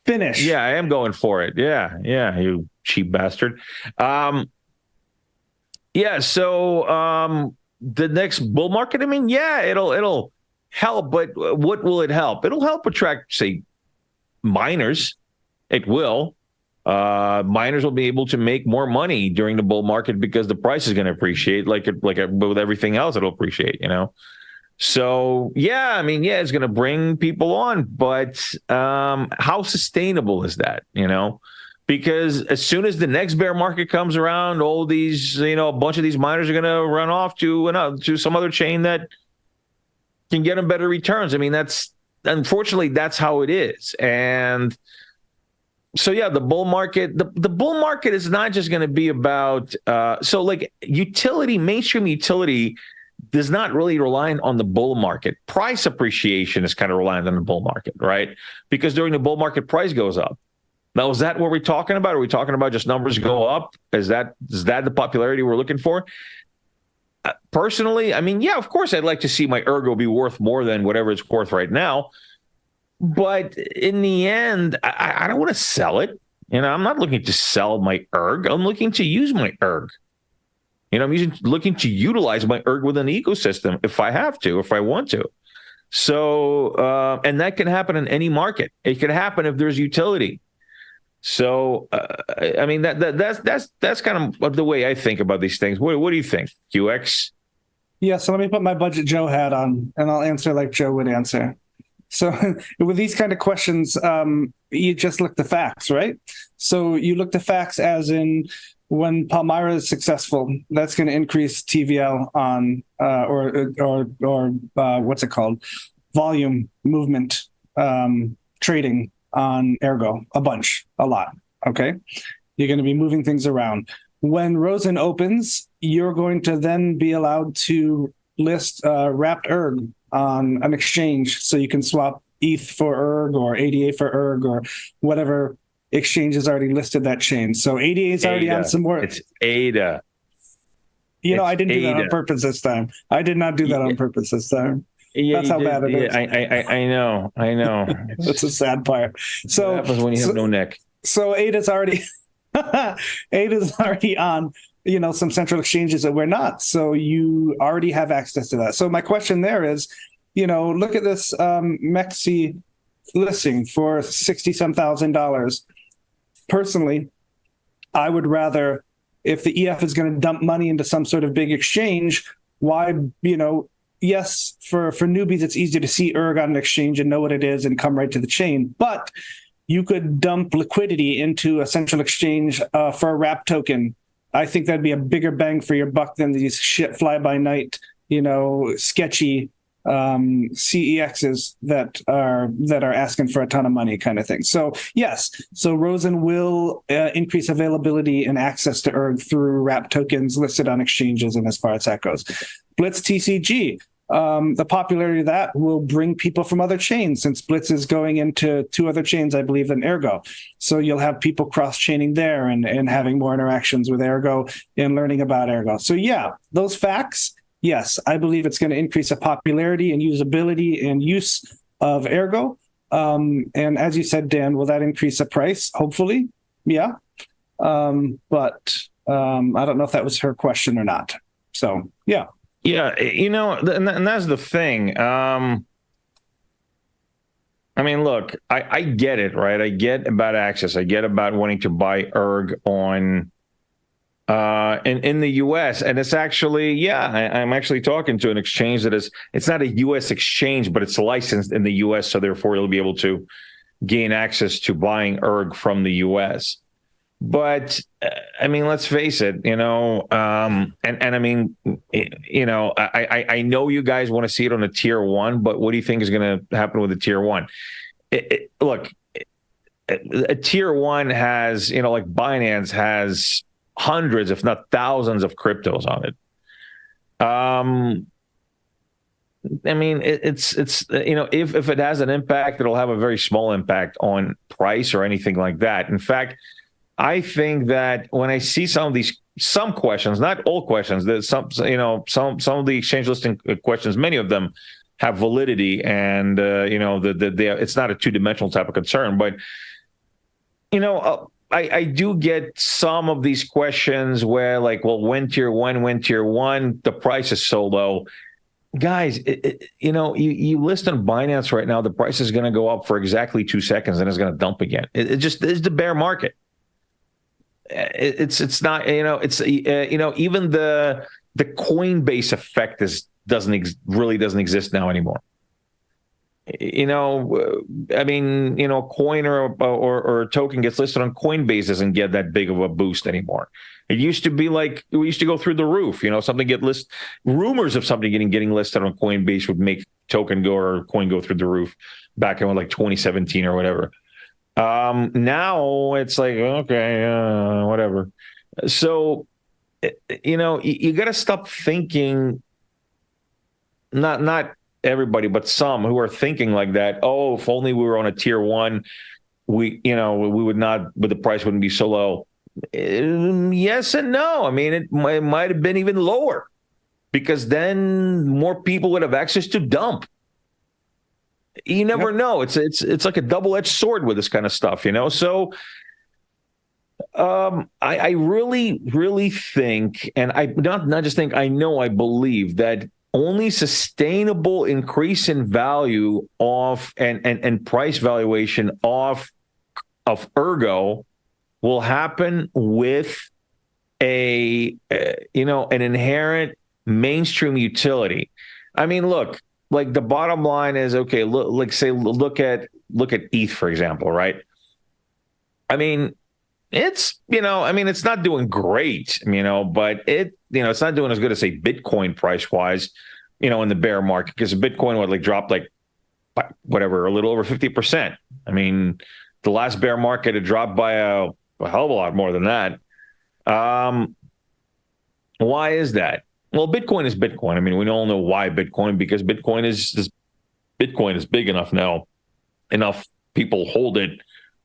Finish. Yeah, I am going for it. Yeah, you cheap bastard. So the next bull market, it'll help, but what will it help? It'll help attract, say, miners. It will. Miners will be able to make more money during the bull market because the price is going to appreciate, with everything else, it'll appreciate. So yeah, I mean, yeah, it's going to bring people on, but how sustainable is that? Because as soon as the next bear market comes around, all these, a bunch of these miners are going to run off to some other chain that can get them better returns. I mean, unfortunately, that's how it is. And so, yeah, the bull market, the bull market is not just going to be about, mainstream utility does not really rely on the bull market. Price appreciation is kind of reliant on the bull market, right? Because during the bull market, price goes up. Now, is that what we're talking about? Are we talking about just numbers go up? Is that the popularity we're looking for? Personally, I mean, yeah, of course, I'd like to see my Ergo be worth more than whatever it's worth right now. But in the end, I don't want to sell it. I'm not looking to sell my Erg. I'm looking to use my Erg. I'm looking to utilize my Erg within the ecosystem if I have to, if I want to. So, and that can happen in any market. It can happen if there's utility. So, I mean, that's kind of the way I think about these things. What do you think, QX? Yeah, so let me put my Budget Joe hat on, and I'll answer like Joe would answer. So with these kind of questions, you just look the facts, right? So you look the facts as in when Palmyra is successful, that's going to increase TVL on or what's it called? Volume movement trading on Ergo, a lot. Okay. You're going to be moving things around. When Rosen opens, you're going to then be allowed to list wrapped Erg on an exchange. So you can swap ETH for Erg or ADA for Erg or whatever exchange has already listed that chain. So ADA is already on some more. It's ADA. I didn't do that on purpose this time. I did not do that on purpose this time. Yeah, that's how bad it is. I know. That's a sad part. So what happens when you have no neck? So ADA's already on, some central exchanges that we're not. So you already have access to that. So my question there is, look at this Mexi listing for $60,000. Personally, I would rather, if the EF is going to dump money into some sort of big exchange, why, yes, for newbies, it's easy to see Erg on an exchange and know what it is and come right to the chain. But you could dump liquidity into a central exchange for a wrap token. I think that'd be a bigger bang for your buck than these shit fly-by-night, sketchy CEXs that are asking for a ton of money kind of thing. So yes, so Rosen will increase availability and access to Erg through wrap tokens listed on exchanges, and as far as that goes. Blitz TCG. The popularity of that will bring people from other chains, since Blitz is going into 2 other chains, I believe, than Ergo. So you'll have people cross-chaining there and having more interactions with Ergo and learning about Ergo. So yeah, those facts, yes, I believe it's going to increase the popularity and usability and use of Ergo. And as you said, Dan, will that increase the price? Hopefully, yeah. But I don't know if that was her question or not. So yeah. Yeah, and that's the thing. I mean, look, I get it, right? I get about access. I get about wanting to buy Erg on in the U.S. And it's actually, yeah, I'm actually talking to an exchange that it's not a U.S. exchange, but it's licensed in the U.S. So therefore, you'll be able to gain access to buying Erg from the U.S. But I mean, let's face it, and I mean, I know you guys want to see it on a tier 1, but what do you think is going to happen with a tier 1? Look, a tier 1 has, like Binance has hundreds, if not thousands, of cryptos on it. I mean, it's if it has an impact, it'll have a very small impact on price or anything like that. In fact, I think that when I see some questions, not all questions, there's some of the exchange listing questions, many of them have validity, and it's not a 2-dimensional type of concern. But I do get some of these questions where, like, well, when tier one, the price is so low. Guys, you list on Binance right now, the price is going to go up for exactly 2 seconds and it's going to dump again. It just is the bear market. It's not, it's even the Coinbase effect really doesn't exist now anymore. I mean, a coin or a token gets listed on Coinbase doesn't get that big of a boost anymore. It used to be like we used to go through the roof. Something get listed, rumors of something getting listed on Coinbase would make token go or coin go through the roof back in like 2017 or whatever. Now it's like, okay, whatever. So, you got to stop thinking, not everybody, but some who are thinking like that. Oh, if only we were on a tier one, we would not, but the price wouldn't be so low. Yes and no. I mean, it might have been even lower because then more people would have access to dump. You never know. It's like a double-edged sword with this kind of stuff, So I really, really think, and I not just think, I know, I believe that only sustainable increase in value of and price valuation of Ergo will happen with an inherent mainstream utility. I mean, look, like the bottom line is, okay, look at ETH, for example, right? I mean, it's not doing great, but it's not doing as good as, say, Bitcoin price wise, in the bear market, because Bitcoin would dropped a little over 50%. I mean, the last bear market had dropped by a hell of a lot more than that. Why is that? Well, Bitcoin is Bitcoin. I mean, we all know why Bitcoin, because Bitcoin is big enough now. Enough people hold it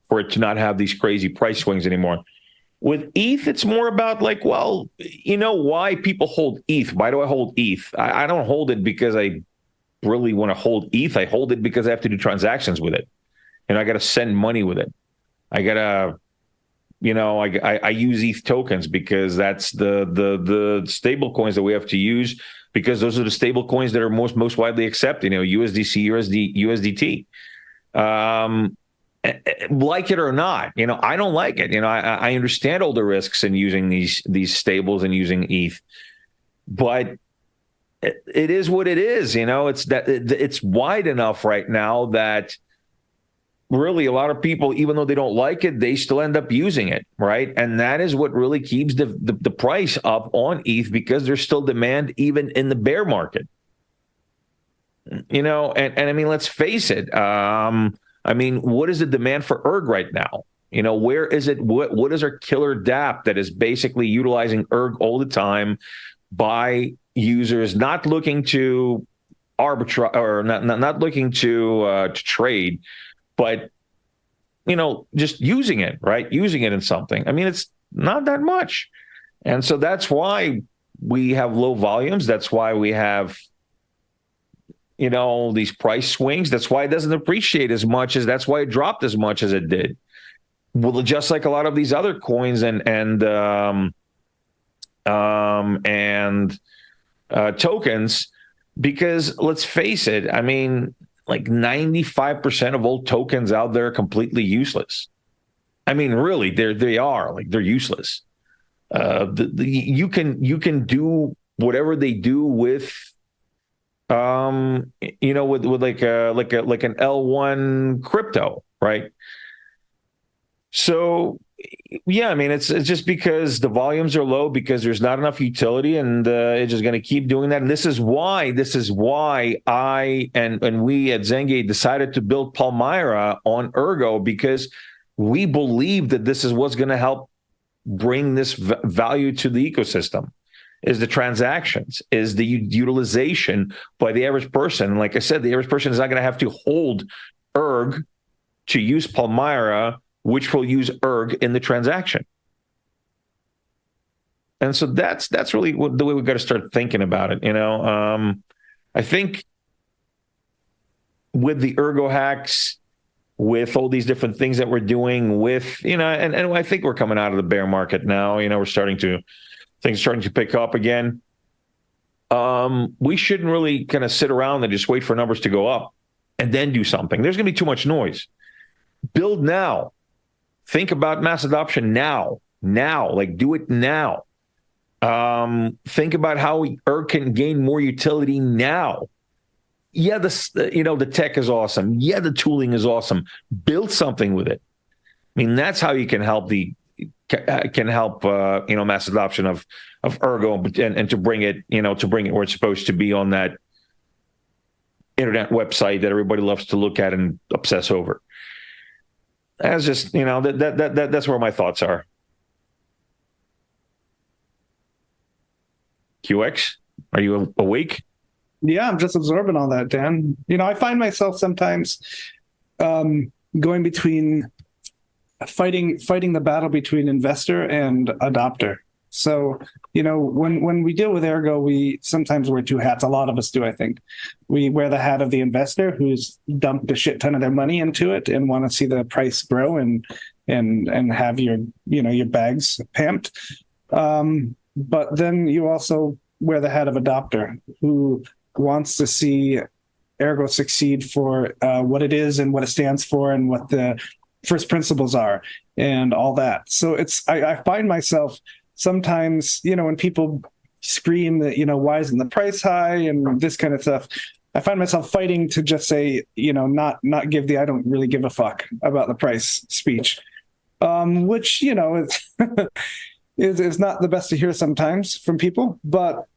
for it to not have these crazy price swings anymore. With ETH, it's more about why people hold ETH. Why do I hold ETH? I don't hold it because I really want to hold ETH. I hold it because I have to do transactions with it. And I got to send money with it. I got to, I use ETH tokens because that's the stable coins that we have to use, because those are the stable coins that are most widely accepted, USDC, USDT. Like it or not, I don't like it. I understand all the risks in using these stables and using ETH, but it is what it is. It's wide enough right now that really a lot of people, even though they don't like it, they still end up using it, right? And that is what really keeps the price up on ETH, because there's still demand even in the bear market. And I mean, let's face it. I mean, what is the demand for Erg right now? Where is it? What is our killer DApp that is basically utilizing Erg all the time by users not looking to arbitrage or not looking to trade, but just using it, right? Using it in something. I mean, it's not that much, and so that's why we have low volumes. That's why we have these price swings. That's why it doesn't appreciate as much that's why it dropped as much as it did. Well, just like a lot of these other coins and tokens, because let's face it, I mean, like 95% of all tokens out there are completely useless. I mean, really, they're useless. You can do whatever they do with with like an L1 crypto, right? So yeah, I mean, it's just because the volumes are low, because there's not enough utility, and it's just going to keep doing that. And this is why I and we at Zengate decided to build Palmyra on Ergo, because we believe that this is what's going to help bring this value to the ecosystem. Is the transactions, is the utilization by the average person. And like I said, the average person is not going to have to hold Erg to use Palmyra, which will use Erg in the transaction. And so that's really the way we've got to start thinking about it. I think with the Ergo hacks, with all these different things that we're doing with, and I think we're coming out of the bear market now, things are starting to pick up again. We shouldn't really kind of sit around and just wait for numbers to go up and then do something. There's going to be too much noise. Build now. Think about mass adoption now. now. Like, do it now. Think about how Ergo can gain more utility now. Yeah, the tech is awesome. Yeah, the tooling is awesome. Build something with it. I mean, that's how you can help mass adoption of Ergo and to bring it where it's supposed to be on that internet website that everybody loves to look at and obsess over. That's just, that's where my thoughts are. QX, are you awake? Yeah, I'm just absorbing all that, Dan. I find myself sometimes going between fighting the battle between investor and adopter. So, when we deal with Ergo, we sometimes wear two hats. A lot of us do, I think. We wear the hat of the investor who's dumped a shit ton of their money into it and want to see the price grow and have your bags pamped. But then you also wear the hat of adopter who wants to see Ergo succeed for what it is and what it stands for and what the first principles are and all that. So I find myself sometimes, when people scream that, why isn't the price high and this kind of stuff, I find myself fighting to just say, not give the I don't really give a fuck about the price speech, which, is not the best to hear sometimes from people. But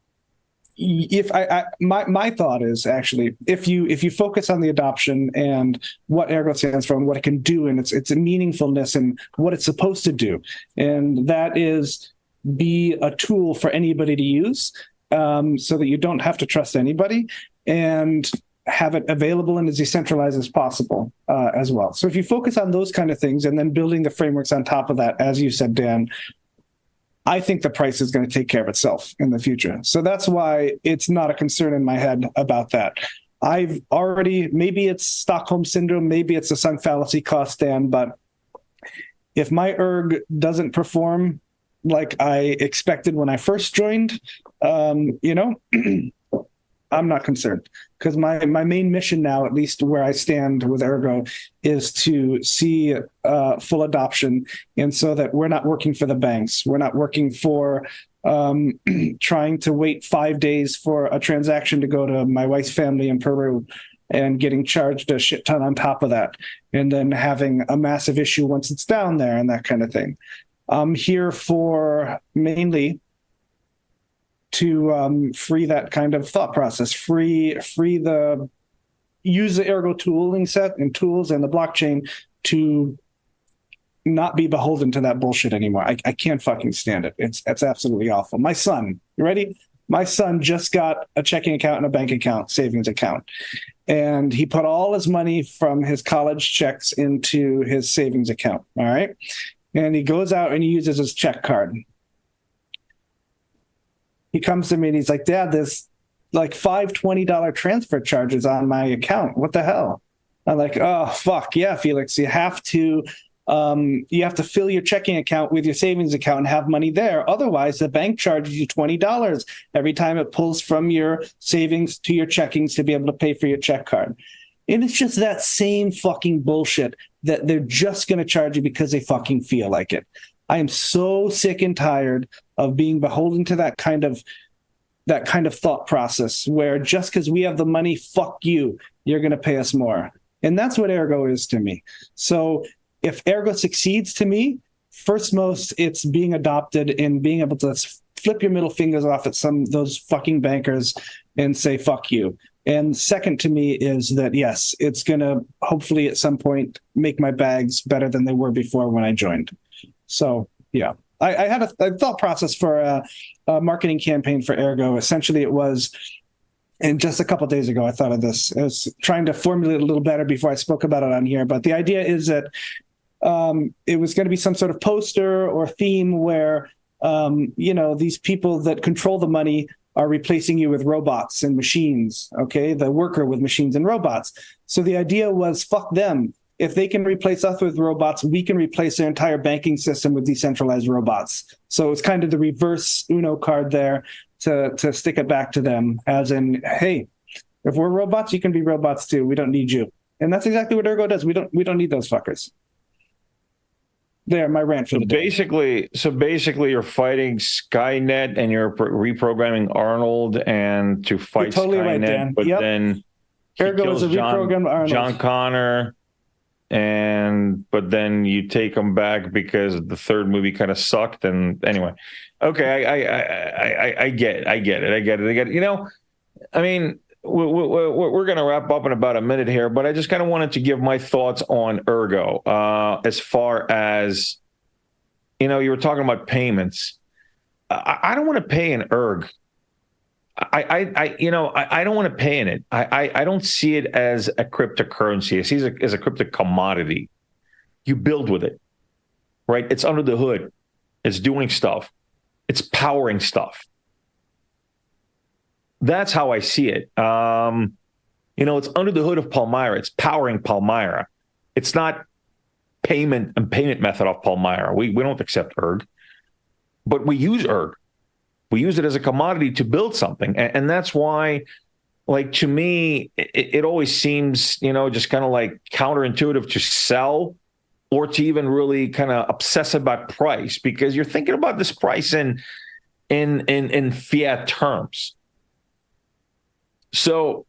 if my thought is actually, if you focus on the adoption and what Ergo stands for and what it can do and its meaningfulness and what it's supposed to do, and that is be a tool for anybody to use, so that you don't have to trust anybody and have it available and as decentralized as possible as well. So if you focus on those kind of things and then building the frameworks on top of that, as you said, Dan, I think the price is going to take care of itself in the future. So that's why it's not a concern in my head about that. Maybe it's Stockholm syndrome, maybe it's a sunk fallacy cost, Dan, but if my erg doesn't perform like I expected when I first joined, I'm not concerned, because my main mission now, at least where I stand with Ergo, is to see full adoption, and so that we're not working for the banks. We're not working for trying to wait 5 days for a transaction to go to my wife's family in Peru and getting charged a shit ton on top of that, and then having a massive issue once it's down there and that kind of thing. I'm here for mainly to free that kind of thought process, use the Ergo tooling set and tools and the blockchain to not be beholden to that bullshit anymore. I can't fucking stand it. It's absolutely awful. My son, you ready? My son just got a checking account and a bank account, savings account. And he put all his money from his college checks into his savings account. All right. And he goes out and he uses his check card. He comes to me and he's like, Dad, there's like $5 $20 transfer charges on my account. What the hell? I'm like, oh, fuck. Yeah, Felix, you have to fill your checking account with your savings account and have money there. Otherwise, the bank charges you $20 every time it pulls from your savings to your checkings to be able to pay for your check card. And it's just that same fucking bullshit that they're just going to charge you because they fucking feel like it. I am so sick and tired of being beholden to that kind of thought process where just because we have the money, fuck you, you're going to pay us more. And that's what Ergo is to me. So if Ergo succeeds to me, firstmost, it's being adopted and being able to flip your middle fingers off at those fucking bankers and say, fuck you. And second to me is that, yes, it's going to hopefully at some point make my bags better than they were before when I joined. So, yeah, I had a thought process for a marketing campaign for Ergo. Essentially, it was, and just a couple of days ago, I thought of this. I was trying to formulate it a little better before I spoke about it on here. But the idea is that it was going to be some sort of poster or theme where, these people that control the money are replacing you with robots and machines, okay? The worker with machines and robots. So the idea was, fuck them. If they can replace us with robots, we can replace their entire banking system with decentralized robots. So it's kind of the reverse Uno card there to stick it back to them, as in, hey, if we're robots, you can be robots too. We don't need you. And that's exactly what Ergo does. We don't need those fuckers. There, my rant for So the day. basically, you're fighting Skynet and you're reprogramming Arnold and to You're fight totally right, Skynet, Dan. but Yep. then he Ergo is kills a reprogrammed John Arnold. Connor, but then you take him back because the third movie kind of sucked. And anyway, okay, I get it. I get it. You know, I mean, we're going to wrap up in about a minute here, but I just kind of wanted to give my thoughts on Ergo as far as, you know, you were talking about payments. I don't want to pay an erg. I don't want to pay in it. I don't see it as a cryptocurrency. I see it as a crypto commodity. You build with it, right? It's under the hood. It's doing stuff. It's powering stuff. That's how I see it. You know, it's under the hood of Palmyra. It's powering Palmyra. It's not payment method of Palmyra. We don't accept erg, but we use erg. We use it as a commodity to build something. And that's why, like, to me, it always seems, you know, just kind of like counterintuitive to sell or to even really kind of obsess about price, because you're thinking about this price in fiat terms. So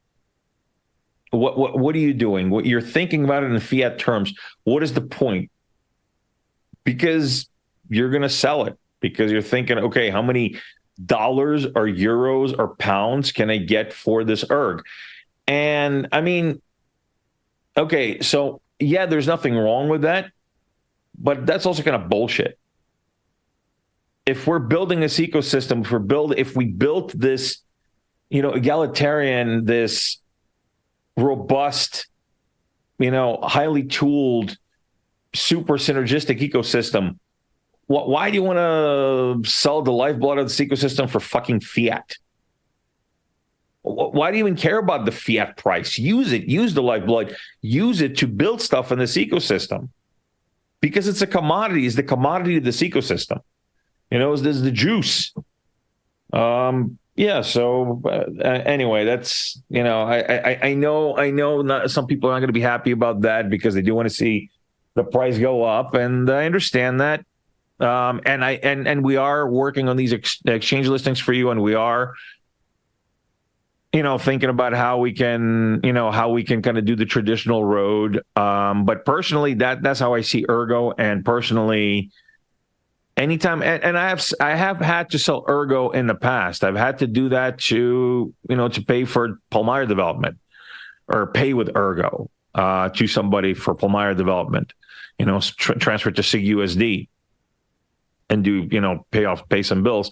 what are you doing? What you're thinking about it in fiat terms. What is the point? Because you're going to sell it, because you're thinking, okay, how many dollars or euros or pounds can I get for this erg? And I mean, okay, so yeah, there's nothing wrong with that, but that's also kind of bullshit. If we're building this ecosystem, if we built this, you know, egalitarian, this robust, you know, highly tooled, super synergistic ecosystem, why do you want to sell the lifeblood of this ecosystem for fucking fiat? Why do you even care about the fiat price? Use it. Use the lifeblood. Use it to build stuff in this ecosystem, because it's a commodity. It's the commodity of this ecosystem. You know, there's the juice. Yeah. So anyway, that's, you know, I know not, some people are not going to be happy about that because they do want to see the price go up, and I understand that. And we are working on these exchange listings for you, and we are, you know, thinking about how we can kind of do the traditional road. But personally, that's how I see Ergo. And personally, anytime, and I have had to sell Ergo in the past. I've had to do that to pay for Palmyra development, or pay with Ergo to somebody for Palmyra development. You know, transfer to SigUSD. And do, you know, pay some bills.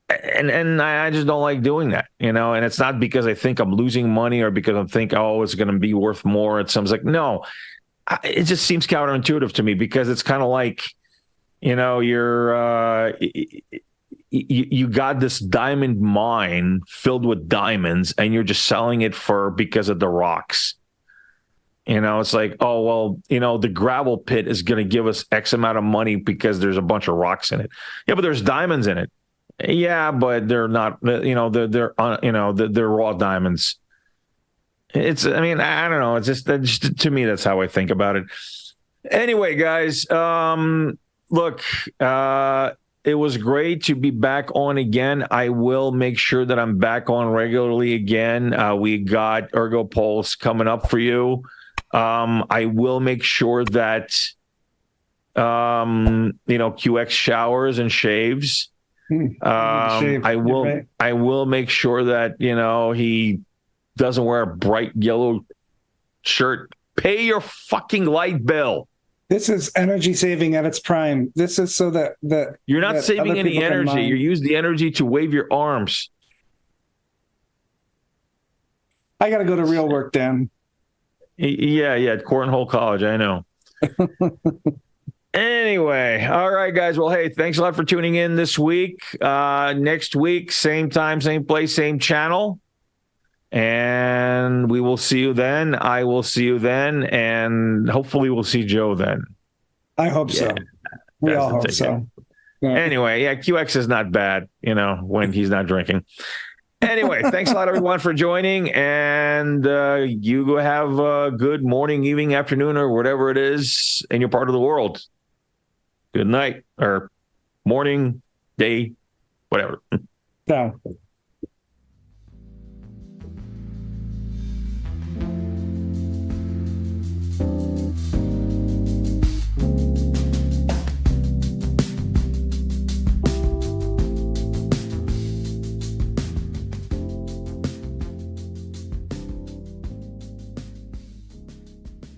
And I just don't like doing that, you know, and it's not because I think I'm losing money or because I think, oh, it's going to be worth more. It sounds like, no, it just seems counterintuitive to me, because it's kind of like, you know, you got this diamond mine filled with diamonds and you're just selling it because of the rocks. You know, it's like, oh, well, you know, the gravel pit is going to give us X amount of money because there's a bunch of rocks in it. Yeah, but there's diamonds in it. Yeah, but they're not, you know, they're raw diamonds. I mean, I don't know. It's just to me, that's how I think about it. Anyway, guys, look, it was great to be back on again. I will make sure that I'm back on regularly again. We got Ergo Pulse coming up for you. I will make sure that, you know, QX showers and shaves. I will make sure that, you know, he doesn't wear a bright yellow shirt. Pay your fucking light bill. This is energy saving at its prime. This is so that you're not saving any energy. You use the energy to wave your arms. I got to go to real work, Dan. Yeah, at Cornhole College, I know. Anyway, all right, guys. Well, hey, thanks a lot for tuning in this week. Next week, same time, same place, same channel. And we will see you then. I will see you then. And hopefully we'll see Joe then. I hope so. We all hope so. Yeah. Anyway, yeah, QX is not bad, you know, when he's not drinking. Anyway, thanks a lot, everyone, for joining. And you go have a good morning, evening, afternoon, or whatever it is in your part of the world. Good night or morning, day, whatever. No.